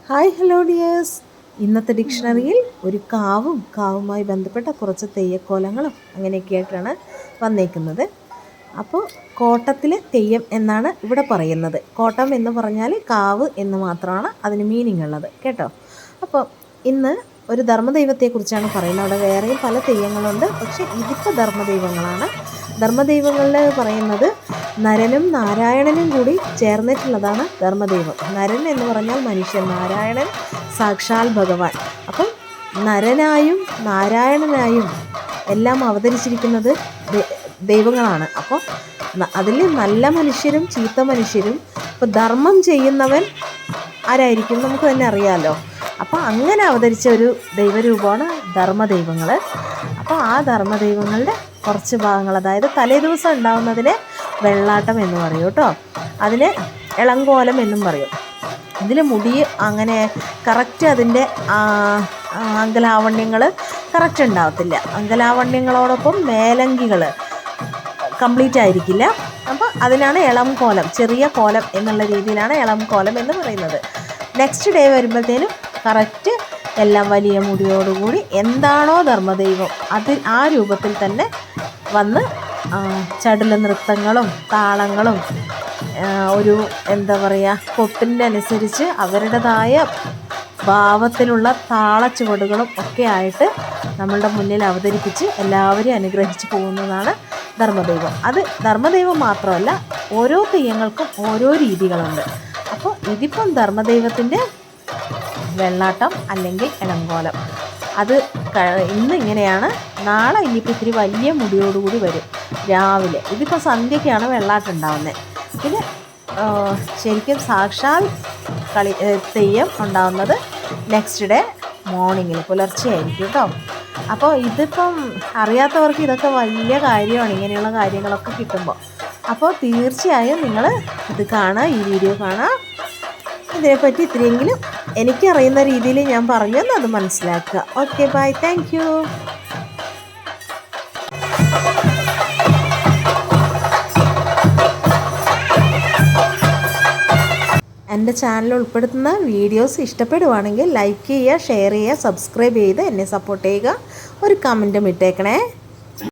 Hi hello dears. ഇന്നത്തെ ഡിക്ഷണറിയിൽ ഒരു കാവുമായി ബന്ധപ്പെട്ട കുറച്ച് തെയ്യക്കോലങ്ങളും അങ്ങനെയൊക്കെയായിട്ടാണ് വന്നേക്കുന്നത്. അപ്പോൾ കോട്ടത്തിലെ തെയ്യം എന്നാണ് ഇവിടെ പറയുന്നത്. കോട്ടം എന്ന് പറഞ്ഞാൽ കാവ് എന്ന് മാത്രമാണ് അതിന് മീനിങ് ഉള്ളത് കേട്ടോ. അപ്പോൾ ഇന്ന് ഒരു ധർമ്മദൈവത്തെക്കുറിച്ചാണ് പറയുന്നത്. അവിടെ വേറെയും പല തെയ്യങ്ങളുണ്ട്, പക്ഷേ ഇതിപ്പോൾ ധർമ്മദൈവങ്ങളാണ്. ധർമ്മദൈവങ്ങളിൽ പറയുന്നത് നരനും നാരായണനും കൂടി ചേർന്നിട്ടുള്ളതാണ് ധർമ്മദൈവം. നരൻ എന്ന് പറഞ്ഞാൽ മനുഷ്യൻ, നാരായണൻ സാക്ഷാൽ ഭഗവാൻ. അപ്പം നരനായും നാരായണനായും എല്ലാം അവതരിച്ചിരിക്കുന്നത് ദൈവങ്ങളാണ്. അപ്പോൾ അതിൽ നല്ല മനുഷ്യരും ചീത്ത മനുഷ്യരും. ഇപ്പോൾ ധർമ്മം ചെയ്യുന്നവൻ ആരായിരിക്കും നമുക്ക് തന്നെ അറിയാമല്ലോ. അപ്പോൾ അങ്ങനെ അവതരിച്ച ഒരു ദൈവരൂപമാണ് ധർമ്മദൈവങ്ങൾ. അപ്പോൾ ആ ധർമ്മദൈവങ്ങളുടെ കുറച്ച് ഭാഗങ്ങൾ, അതായത് തലേദിവസം ഉണ്ടാകുന്നതിനെ വെള്ളാട്ടം എന്ന് പറയും കേട്ടോ. അതിന് ഇളങ്കോലം എന്നും പറയും. ഇതിൽ മുടി അങ്ങനെ കറക്റ്റ് അതിൻ്റെ അങ്കലാവണ്യങ്ങൾ കറക്റ്റ് ഉണ്ടാവത്തില്ല. അങ്കലാവണ്യങ്ങളോടൊപ്പം മേലങ്കികൾ കംപ്ലീറ്റ് ആയിരിക്കില്ല. അപ്പോൾ അതിനാണ് ഇളം കോലം, ചെറിയ കോലം എന്നുള്ള രീതിയിലാണ് ഇളം കോലം എന്ന് പറയുന്നത്. നെക്സ്റ്റ് ഡേ വരുമ്പോഴത്തേനും കറക്റ്റ് എല്ലാം വലിയ മുടിയോടുകൂടി എന്താണോ ധർമ്മദൈവം ആ രൂപത്തിൽ തന്നെ വന്ന് ചടുല നൃത്തങ്ങളും താളങ്ങളും ഒരു എന്താ പറയുക കൊട്ടിൻ്റെ അനുസരിച്ച് അവരുടേതായ ഭാവത്തിലുള്ള താളച്ചുവടുകളും ഒക്കെ ആയിട്ട് നമ്മളുടെ മുന്നിൽ അവതരിപ്പിച്ച് എല്ലാവരെയും അനുഗ്രഹിച്ച് പോകുന്നതാണ് ധർമ്മദൈവം. അത് ധർമ്മദൈവം മാത്രമല്ല, ഓരോ തെയ്യങ്ങൾക്കും ഓരോ രീതികളുണ്ട്. അപ്പോൾ ഇതിപ്പം ധർമ്മദൈവത്തിൻ്റെ വെള്ളാട്ടം അല്ലെങ്കിൽ ഇളങ്കോലം അത് ഇന്ന് ഇങ്ങനെയാണ്. നാളെ ഇനിയിപ്പോൾ ഇത്തിരി വലിയ മുടിയോടുകൂടി വരും രാവിലെ. ഇതിപ്പോൾ സന്ധ്യയ്ക്കാണ് വെള്ളാട്ടം ഉണ്ടാവുന്നത്. പിന്നെ ശരിക്കും സാക്ഷാൽ തെയ്യം ഉണ്ടാവുന്നത് നെക്സ്റ്റ് ഡേ മോർണിംഗിൽ പുലർച്ചെയായിരിക്കും കേട്ടോ. അപ്പോൾ ഇതിപ്പം അറിയാത്തവർക്ക് ഇതൊക്കെ വലിയ കാര്യമാണ്, ഇങ്ങനെയുള്ള കാര്യങ്ങളൊക്കെ കിട്ടുമ്പോൾ. അപ്പോൾ തീർച്ചയായും നിങ്ങൾ ഇത് കാണുക, ഈ വീഡിയോ കാണുക. ഇതിനെപ്പറ്റി ഇത്തിരിയെങ്കിലും എനിക്കറിയുന്ന രീതിയിൽ ഞാൻ പറഞ്ഞു എന്ന് അത് മനസ്സിലാക്കുക. Okay, bye, thank you. എൻ്റെ ചാനൽ ഉൾപ്പെടുത്തുന്ന വീഡിയോസ് ഇഷ്ടപ്പെടുവാണെങ്കിൽ ലൈക്ക് ചെയ്യുക, ഷെയർ ചെയ്യുക, സബ്സ്ക്രൈബ് ചെയ്ത് എന്നെ സപ്പോർട്ട് ചെയ്യുക. ഒരു കമൻറ്റും ഇട്ടേക്കണേ.